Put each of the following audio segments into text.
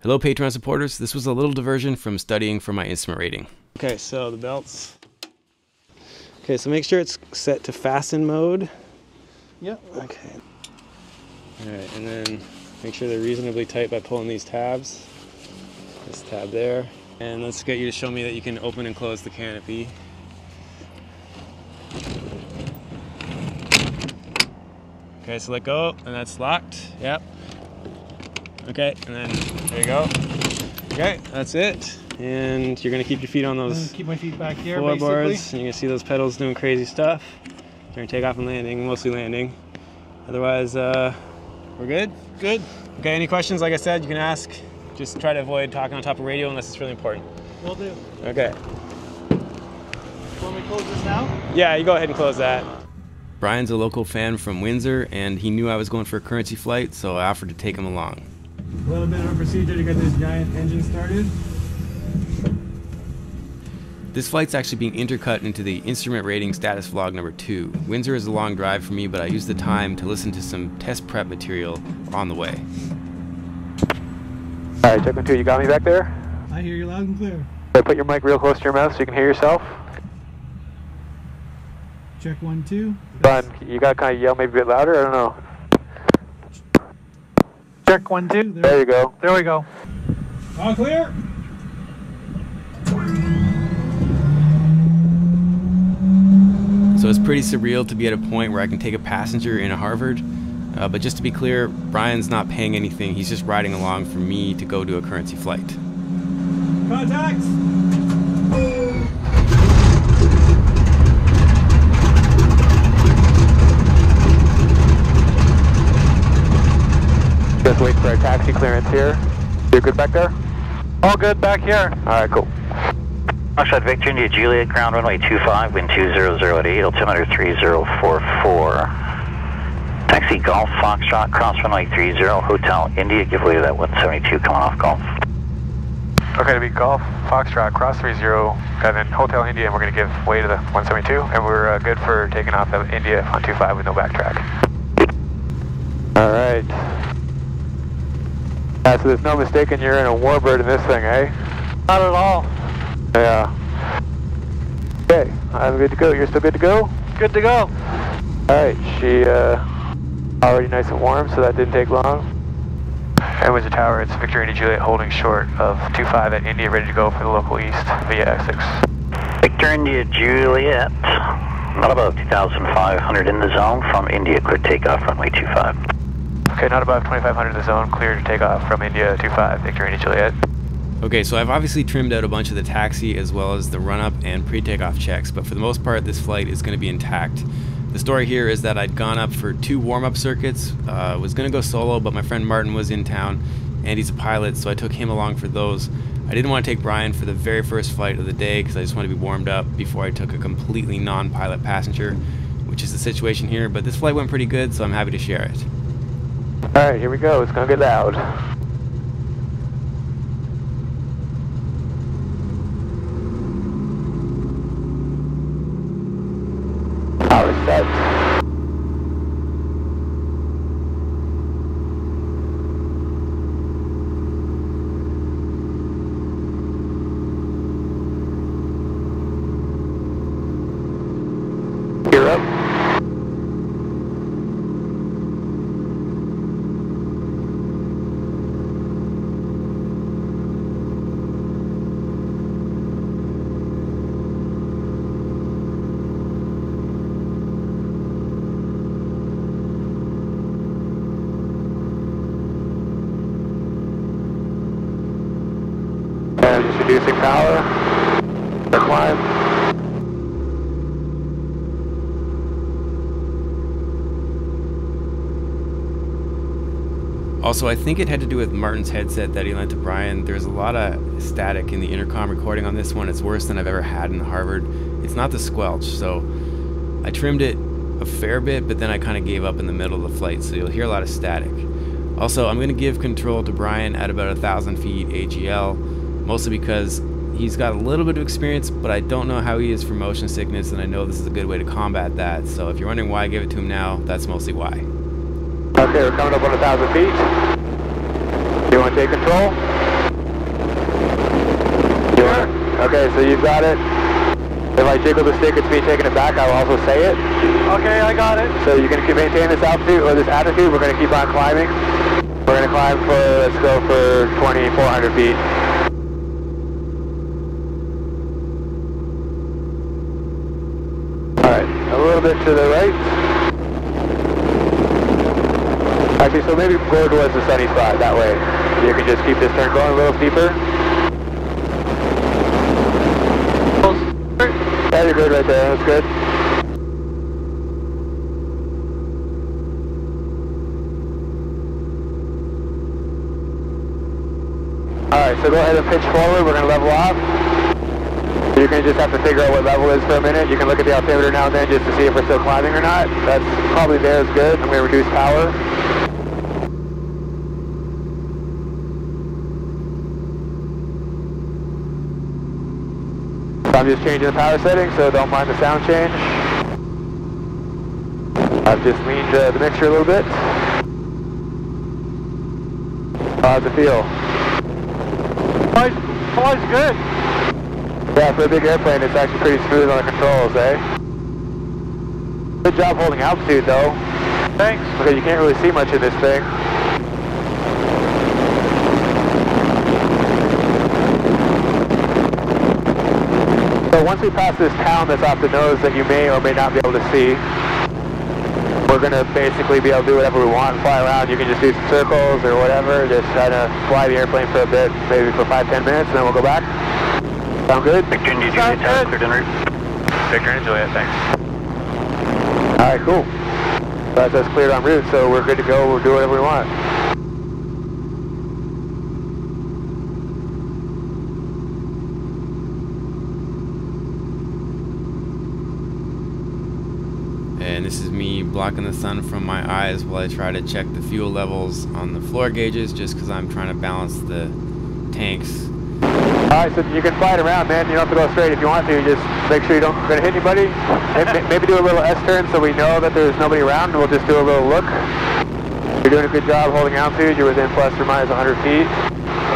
Hello Patreon supporters, this was a little diversion from studying for my instrument rating. Okay, so the belts. Okay, so make sure it's set to fasten mode. Yep. Okay. Alright, and then make sure they're reasonably tight by pulling these tabs. This tab there. And let's get you to show me that you can open and close the canopy. Okay, so let go, and that's locked. Yep. Okay, and then there you go. Okay, that's it. And you're gonna keep your feet on those keep my feet back here, floorboards, basically. and you're gonna see those pedals doing crazy stuff during takeoff and landing, mostly landing. Otherwise, we're good? Good. Okay, any questions, like I said, you can ask. Just try to avoid talking on top of radio unless it's really important. Will do. Okay. Want me to close this now? Yeah, you go ahead and close that. Bryan's a local fan from Windsor, and he knew I was going for a currency flight, so I offered to take him along. A little bit of a procedure to get this giant engine started. This flight's actually being intercut into the instrument rating status vlog number 2. Windsor is a long drive for me, but I used the time to listen to some test prep material on the way. Alright, check 1 2, you got me back there? I hear you loud and clear. Put your mic real close to your mouth so you can hear yourself. Check 1 2. Bryan, you gotta kind of yell maybe a bit louder, I don't know. Check 1 2. There you go. There we go. All clear. So it's pretty surreal to be at a point where I can take a passenger in a Harvard. But just to be clear, Bryan's not paying anything. He's just riding along for me to go to a currency flight. Contact. Just wait for our taxi clearance here. You're good back there? All good back here. Alright, cool. Foxtrot Victor, India Juliet, ground runway 25, wind 200 at 8, altimeter 3044. Taxi Golf Foxtrot, cross runway 30, Hotel India, give way to that 172 coming off Golf. Okay, to be Golf, Foxtrot, cross 30, got in Hotel India, and we're going to give way to the 172, and we're good for taking off of India on 25 with no backtrack. Alright. So there's no mistaking you're in a warbird in this thing, eh? Not at all. Yeah. Okay, I'm good to go. You're still good to go? Good to go. Alright, she already nice and warm, so that didn't take long. And Windsor Tower, it's Victor India Juliet holding short of 25 at India, ready to go for the local east via Essex. Victor India Juliet, not above 2,500 in the zone from India, clear takeoff runway 25. Okay, not above 2,500 in the zone, clear to take off from India 25, Victor India Juliet. Okay, so I've obviously trimmed out a bunch of the taxi as well as the run-up and pre-takeoff checks, but for the most part this flight is going to be intact. The story here is that I'd gone up for 2 warm-up circuits, was going to go solo, but my friend Martin was in town and he's a pilot, so I took him along for those. I didn't want to take Bryan for the very first flight of the day because I just wanted to be warmed up before I took a completely non-pilot passenger, which is the situation here, but this flight went pretty good, so I'm happy to share it. Alright, here we go. It's going to get loud. Power set. Gear up. And just reducing power. The climb. Also, I think it had to do with Martin's headset that he lent to Bryan. There's a lot of static in the intercom recording on this one. It's worse than I've ever had in the Harvard. It's not the squelch, so I trimmed it a fair bit, but then I kind of gave up in the middle of the flight, so you'll hear a lot of static. Also, I'm going to give control to Bryan at about 1,000 feet AGL, mostly because he's got a little bit of experience, but I don't know how he is for motion sickness, and I know this is a good way to combat that. So if you're wondering why I give it to him now, that's mostly why. Okay, we're coming up on 1,000 feet. Do you want to take control? Okay, so you've got it. If I jiggle the stick, it's me taking it back. I will also say it. Okay, I got it. So you can maintain this altitude or this attitude. We're going to keep on climbing. We're going to climb for, let's go for 2,400 feet. Alright, a little bit to the right. Actually, so maybe go towards the sunny spot. That way you can just keep this turn going a little steeper. Yeah, you're good right there. That's good. Alright, so go ahead and pitch forward. We're going to level off. You're going to just have to figure out what level is for a minute. You can look at the altimeter now and then just to see if we're still climbing or not. That's probably there is good. I'm going to reduce power. So I'm just changing the power setting, so don't mind the sound change. I've just leaned the mixture a little bit. How's it feel? Flies good. Yeah, for a big airplane, it's actually pretty smooth on the controls, eh? Good job holding altitude, though. Thanks. Because you can't really see much in this thing. So once we pass this town that's off the nose that you may or may not be able to see, we're going to basically be able to do whatever we want and fly around. You can just do some circles or whatever, just kind of fly the airplane for a bit, maybe for 5-10 minutes, and then we'll go back. Sound good? Victor India Juliet, tower cleared en route. Victor India Juliet, thanks. Alright, cool. So that's us cleared en route, so we're good to go. We'll do whatever we want. And this is me blocking the sun from my eyes while I try to check the fuel levels on the floor gauges, just because I'm trying to balance the tanks. Alright, so you can fly it around, man. You don't have to go straight if you want to. Just make sure you don't going to hit anybody. Maybe do a little S-turn so we know that there's nobody around, and we'll just do a little look. You're doing a good job holding altitude. You're within plus or minus 100 feet.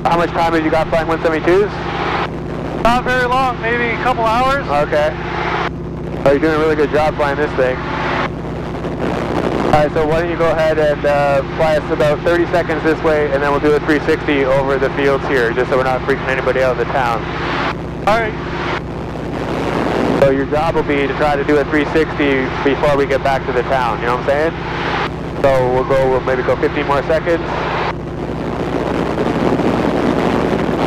How much time have you got flying 172s? Not very long, maybe a couple hours. Okay. Oh, you're doing a really good job flying this thing. Alright, so why don't you go ahead and fly us about 30 seconds this way, and then we'll do a 360 over the fields here, just so we're not freaking anybody out of the town. Alright. So your job will be to try to do a 360 before we get back to the town, you know what I'm saying? So we'll maybe go 15 more seconds.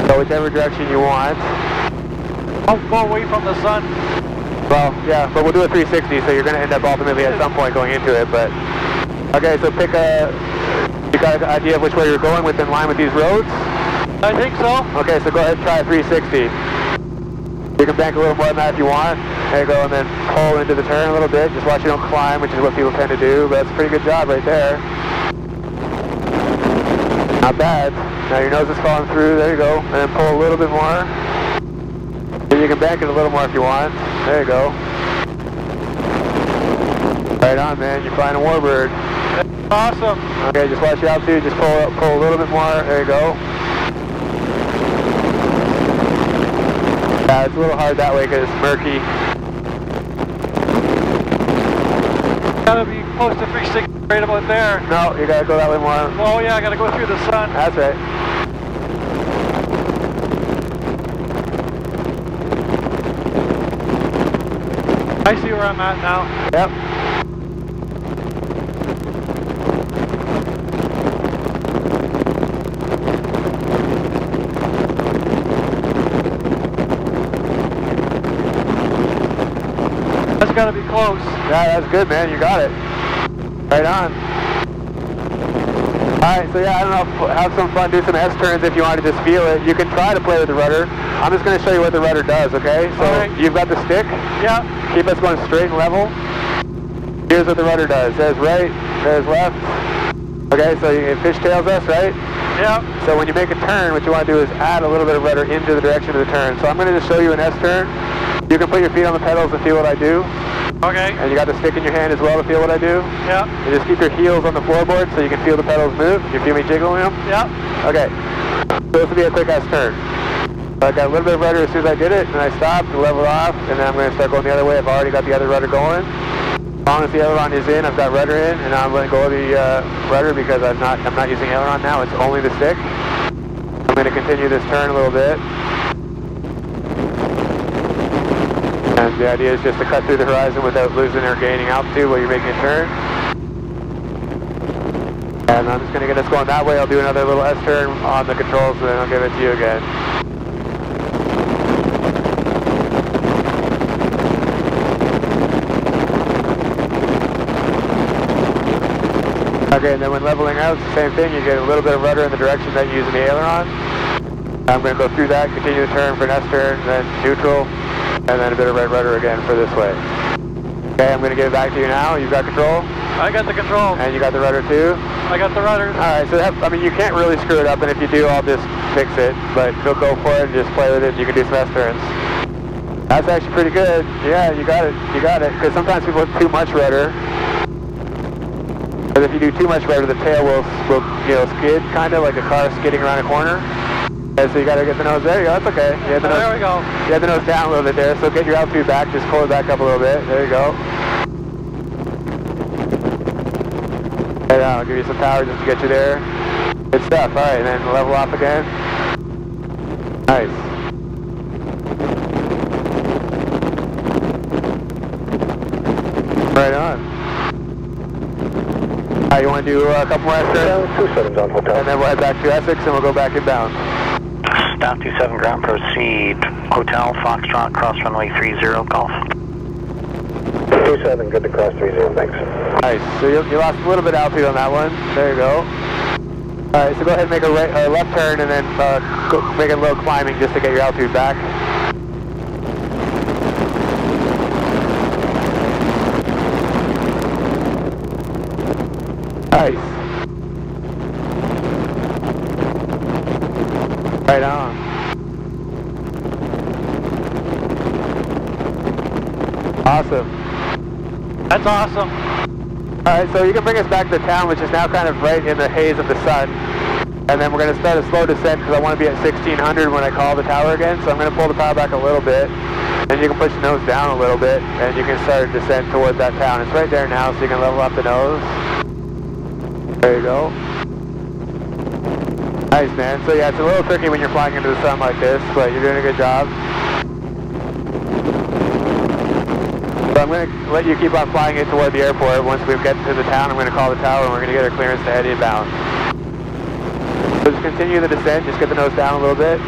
Go whichever direction you want. I'll go away from the sun. Well, yeah, but we'll do a 360, so you're going to end up ultimately at some point going into it, but... Okay, so pick a... You got an idea of which way you're going within line with these roads? I think so. Okay, so go ahead and try a 360. You can bank a little more than that if you want. There you go, and then pull into the turn a little bit. Just watch you don't climb, which is what people tend to do, but that's a pretty good job right there. Not bad. Now your nose is falling through, there you go. And then pull a little bit more. And you can bank it a little more if you want. There you go. Right on, man. You're flying a warbird. Awesome. Okay, just watch your altitude. Just pull a little bit more. There you go. Yeah, it's a little hard that way because it's murky. Gotta be close to 360 right about there. No, you gotta go that way more. Oh yeah, I gotta go through the sun. That's right. I see where I'm at now. Yep. That's gotta be close. Yeah, that's good, man. You got it. Right on. Alright, so yeah, I don't know, have some fun, do some S-turns if you want to just feel it. You can try to play with the rudder. I'm just going to show you what the rudder does, okay? So right. You've got the stick. Yeah. Keep us going straight and level. Here's what the rudder does. There's right, there's left. Okay, so it fishtails us, right? Yeah. So when you make a turn, what you want to do is add a little bit of rudder into the direction of the turn. So I'm going to just show you an S-turn. You can put your feet on the pedals and feel what I do. Okay. And you got the stick in your hand as well to feel what I do. Yeah. You just keep your heels on the floorboard so you can feel the pedals move. You feel me jiggling them? Yeah. Okay. So this will be a quick S turn. So I got a little bit of rudder as soon as I did it, and I stopped and leveled off, and then I'm going to start going the other way. I've already got the other rudder going. As long as the aileron is in, I've got rudder in, and now I'm going to go the rudder because I'm not using aileron now. It's only the stick. I'm going to continue this turn a little bit. And the idea is just to cut through the horizon without losing or gaining altitude while you're making a turn. And I'm just going to get us going that way. I'll do another little S-turn on the controls, and then I'll give it to you again. Okay, and then when leveling out, it's the same thing. You get a little bit of rudder in the direction that you use in the aileron. I'm going to go through that, continue the turn for an S-turn, then neutral, and then a bit of right rudder again for this way. Okay, I'm going to give it back to you now. You've got control? I got the control. And you got the rudder too? I got the rudder. Alright, so I mean, you can't really screw it up, and if you do, I'll just fix it. But you'll go for it and just play with it, and you can do some S-turns. That's actually pretty good. Yeah, you got it. You got it. Because sometimes people have too much rudder. But if you do too much rudder, the tail will skid, kind of like a car skidding around a corner. Okay, so you got to get the nose there. You go. That's okay. You had the nose, there we go. You had the nose down a little bit there, so get your altitude back. Just pull it back up a little bit. There you go. And I'll give you some power just to get you there. Good stuff. All right, and then level off again. Nice. Right on. You want to do a couple more S-turns? 27's on hotel. And then we'll head back to Essex and we'll go back inbound. Staff 27 ground, proceed. Hotel, Foxtrot, cross runway 30, Golf. 27, good to cross 30, thanks. Nice. So you lost a little bit of altitude on that one. There you go. Alright, so go ahead and make a left turn and then make a little climbing just to get your altitude back. Nice. Right on. Awesome. That's awesome. Alright, so you can bring us back to town, which is now kind of right in the haze of the sun. And then we're going to start a slow descent because I want to be at 1600 when I call the tower again. So I'm going to pull the power back a little bit. And you can push the nose down a little bit and you can start a descent towards that town. It's right there now, so you can level up the nose. There you go. Nice, man. So yeah, it's a little tricky when you're flying into the sun like this, but you're doing a good job. So I'm going to let you keep on flying it toward the airport. Once we get to the town, I'm going to call the tower and we're going to get our clearance to head inbound. So just continue the descent, just get the nose down a little bit.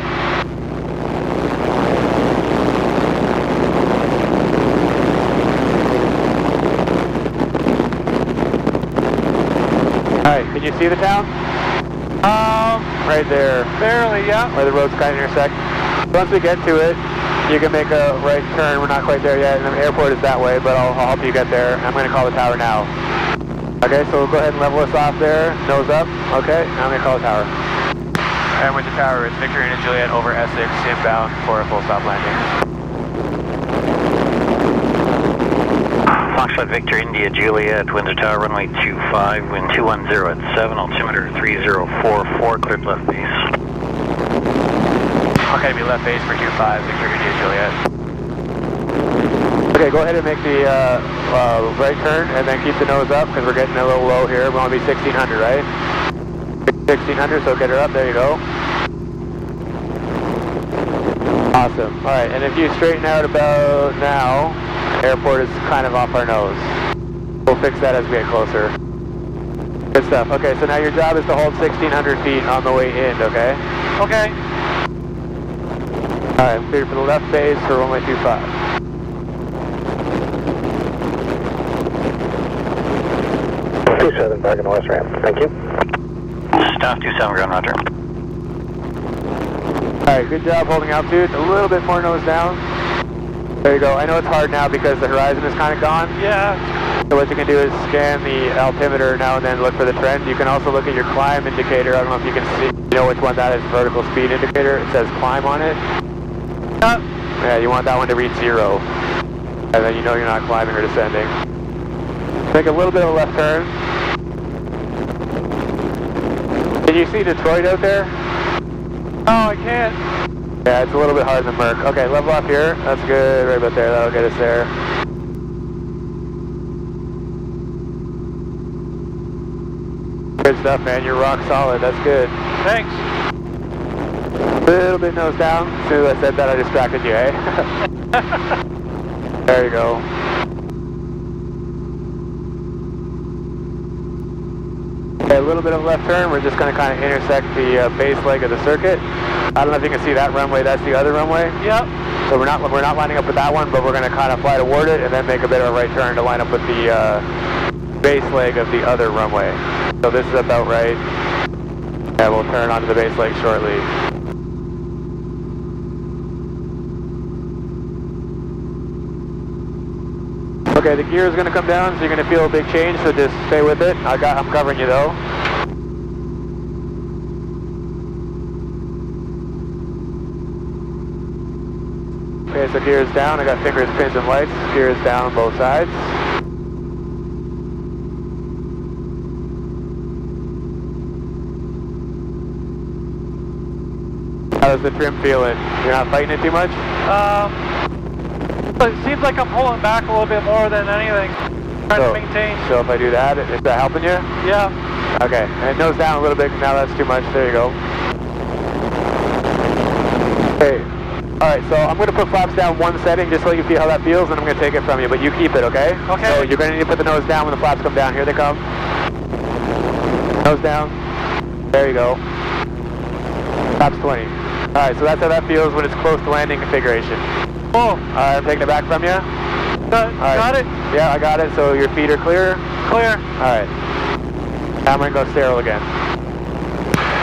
Alright, can you see the town? Right there. Barely, yeah. Where the roads kind of intersect. Once we get to it, you can make a right turn. We're not quite there yet, and the airport is that way, but I'll help you get there. I'm going to call the tower now. Okay, so we'll go ahead and level us off there. Nose up. Okay, now I'm going to call the tower. And with the tower, it's Victor and Juliet over Essex, inbound for a full stop landing. Foxtrot Victor, India, Juliet, Windsor Tower, runway 25, wind 210 at 7, altimeter 3044, cleared left base. Okay, be left base for 25, Victor, India, Juliet. Okay, go ahead and make the right turn and then keep the nose up because we're getting a little low here. We want to be 1600, right? 1600, so get her up, there you go. Awesome. Alright, and if you straighten out about now, airport is kind of off our nose. We'll fix that as we get closer. Good stuff. Okay, so now your job is to hold 1600 feet on the way in, okay? Okay. Alright, I'm cleared for the left base for runway 25. Back in the west ramp. Thank you. Staff 27 ground, roger. Alright, good job holding altitude. A little bit more nose down. There you go. I know it's hard now because the horizon is kind of gone. Yeah. So what you can do is scan the altimeter now and then, look for the trend. You can also look at your climb indicator. I don't know if you can see, you know which one that is, vertical speed indicator. It says climb on it. Yeah, you want that one to reach 0. And then you know you're not climbing or descending. Take a little bit of a left turn. Can you see Detroit out there? Oh, I can't. Yeah, it's a little bit harder than Merc. Okay, level off here. That's good, right about there. That'll get us there. Good stuff, man. You're rock solid. That's good. Thanks. A little bit nose down. As soon as I said that, I distracted you, eh? There you go. Okay, a little bit of left turn. We're just going to kind of intersect the base leg of the circuit. I don't know if you can see that runway. That's the other runway. Yep. So we're not lining up with that one, but we're going to kind of fly toward it and then make a bit of a right turn to line up with the base leg of the other runway. So this is about right. Yeah, we'll turn onto the base leg shortly. Okay, the gear is going to come down, so you're going to feel a big change, so just stay with it. I'm covering you though. Okay, so gear is down. I got fingers, pins, and lights. Gear is down on both sides. How's the trim feeling? You're not fighting it too much? It seems like I'm pulling back a little bit more than anything. Trying to maintain. So if I do that, is that helping you? Yeah. Okay, and nose down a little bit. Now that's too much. There you go. Okay. Alright, so I'm going to put flaps down one setting just so you feel how that feels, and I'm going to take it from you, but you keep it, okay? Okay. So you're going to need to put the nose down when the flaps come down. Here they come. Nose down. There you go. Flaps 20. Alright, so that's how that feels when it's close to landing configuration. Oh. Alright, I'm taking it back from you. Got it? Yeah, I got it. So your feet are clear? Clear. Alright. Now I'm going to go sterile again.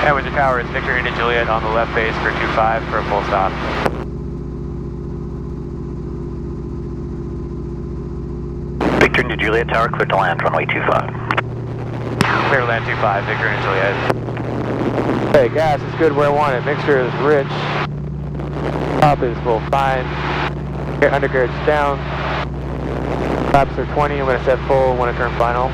And with your tower, it's Victor India Juliet on the left base for 25 for a full stop. Victor India Juliet Tower, clear to land, runway 25. Clear to land 25, Victor India Juliet. Hey, gas is good where I want it. Mixture is rich. Top is full fine. Undercarriage down. Flaps are 20. I'm going to set full when I turn final.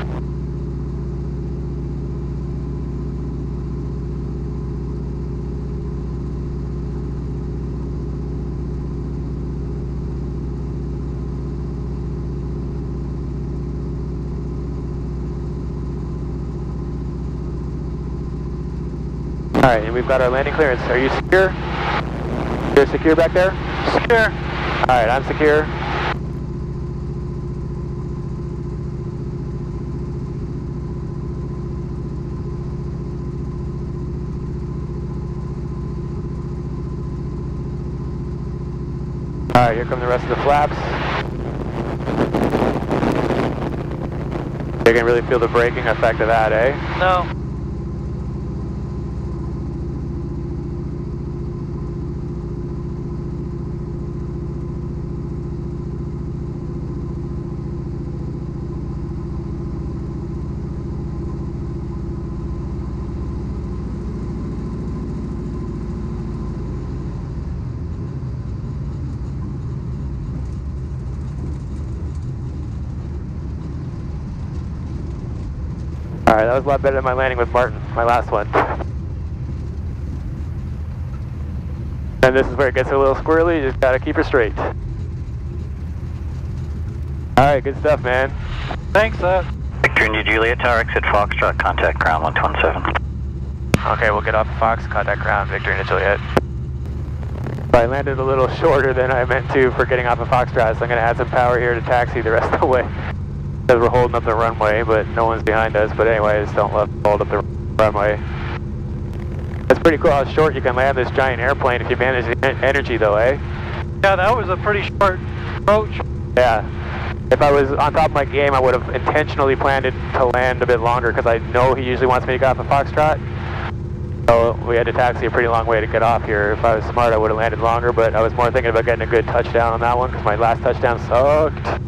Alright, and we've got our landing clearance. Are you secure? You're secure back there? Secure. Alright, I'm secure. Alright, here come the rest of the flaps. You can really feel the braking effect of that, eh? No. Alright, that was a lot better than my landing with Martin, my last one. And this is where it gets a little squirrely, you just gotta keep her straight. Alright, good stuff, man. Thanks, Victor India Juliet Tower, exit Foxtrot, contact ground 127. Okay, we'll get off Fox, contact ground, Victor India Juliet. I landed a little shorter than I meant to for getting off of Foxtrot, so I'm gonna add some power here to taxi the rest of the way. Because we're holding up the runway, but no one's behind us. But anyway, just don't hold up the runway. It's pretty cool how short you can land this giant airplane if you manage the energy though, eh? Yeah, that was a pretty short approach. Yeah. If I was on top of my game, I would have intentionally planned it to land a bit longer because I know he usually wants me to get off of Foxtrot. So we had to taxi a pretty long way to get off here. If I was smart, I would have landed longer, but I was more thinking about getting a good touchdown on that one because my last touchdown sucked.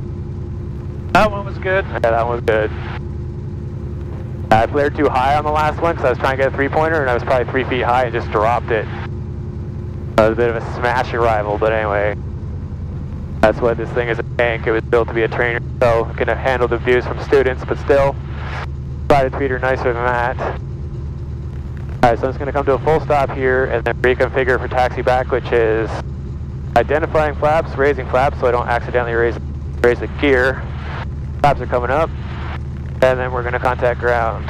That one was good. Yeah, that one was good. I flared too high on the last one because I was trying to get a three-pointer and I was probably 3 feet high and just dropped it. That was a bit of a smash arrival, but anyway. That's what this thing is, a tank. It was built to be a trainer, so it can handle the views from students, but still, try to treat her nicer than that. Alright, so I'm just going to come to a full stop here and then reconfigure for taxi back, which is identifying flaps, raising flaps so I don't accidentally raise the gear. Flaps are coming up, and then we're going to contact ground.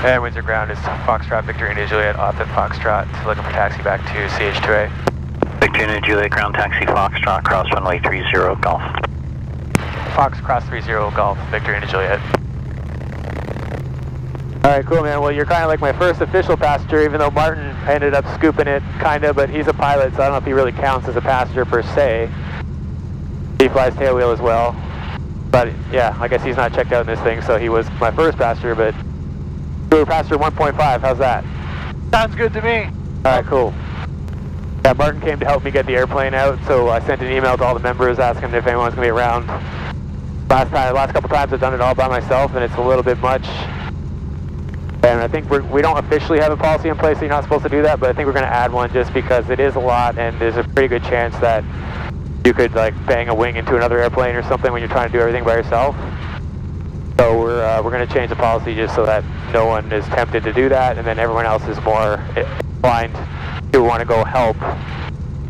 And Windsor ground is Foxtrot, Victor India Juliet, off at Foxtrot, looking for taxi back to CH2A. Victor India Juliet, ground taxi Foxtrot, cross runway 30 Golf. Fox cross 30 Golf, Victor India Juliet. Alright, cool, man. Well, you're kind of like my first official passenger, even though Martin ended up scooping it, kind of, but he's a pilot, so I don't know if he really counts as a passenger per se. He flies tailwheel as well. But yeah, I guess he's not checked out in this thing, so he was my first passenger, but we were passenger 1.5. How's that? Sounds good to me. Alright, cool. Yeah, Martin came to help me get the airplane out, so I sent an email to all the members asking if anyone's going to be around. Last couple times I've done it all by myself, and it's a little bit much. And I think we don't officially have a policy in place that you're not supposed to do that, but I think we're going to add one just because it is a lot, and there's a pretty good chance that you could like bang a wing into another airplane or something when you're trying to do everything by yourself. So we're going to change the policy just so that no one is tempted to do that, and then everyone else is more inclined to want to go help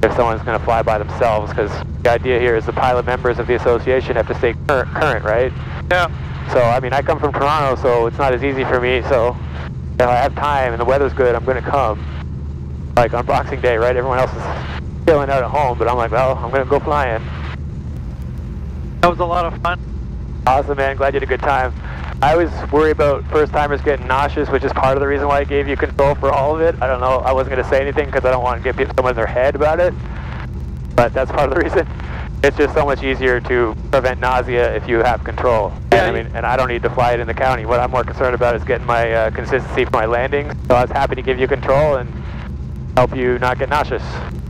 if someone's going to fly by themselves, because the idea here is the pilot members of the association have to stay current, right? Yeah. So, I mean, I come from Toronto, so it's not as easy for me, so if I have time and the weather's good, I'm going to come. Like on Boxing Day, right? Everyone else is chilling out at home, but I'm like, well, I'm going to go flying. That was a lot of fun. Awesome, man. Glad you had a good time. I always worry about first-timers getting nauseous, which is part of the reason why I gave you control for all of it. I don't know. I wasn't going to say anything because I don't want to get someone in their head about it, but that's part of the reason. It's just so much easier to prevent nausea if you have control. Yeah, and, I mean, and I don't need to fly it in the county. What I'm more concerned about is getting my consistency for my landings. So I was happy to give you control and help you not get nauseous.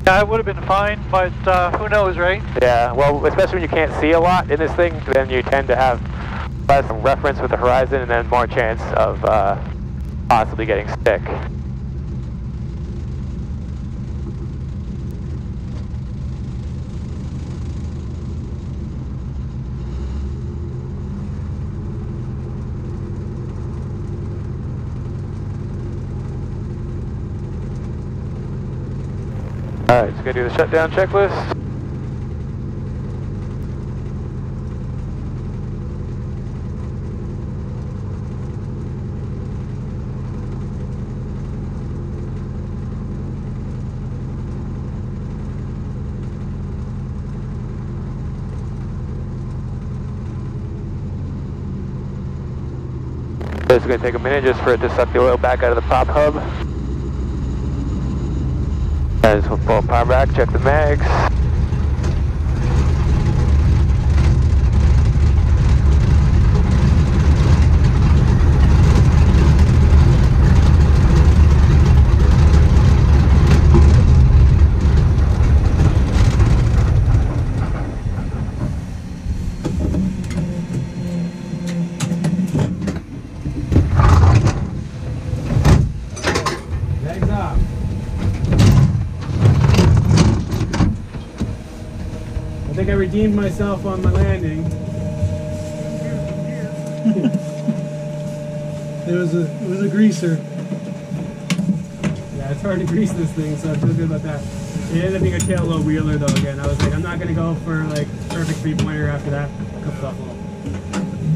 Yeah, it would have been fine, but who knows, right? Yeah, well, especially when you can't see a lot in this thing, then you tend to have less reference with the horizon and then more chance of possibly getting sick. Alright, just gonna do the shutdown checklist. It's gonna take a minute just for it to suck the oil back out of the prop hub. Guys, we'll pull power back, check the mags. Legs up. I think I redeemed myself on my landing. It was a greaser. Yeah, it's hard to grease this thing, so I feel good about that. It ended up being a tail low wheeler though. Again, I was like, I'm not gonna go for like perfect 3-pointer after that. Cooked off a little.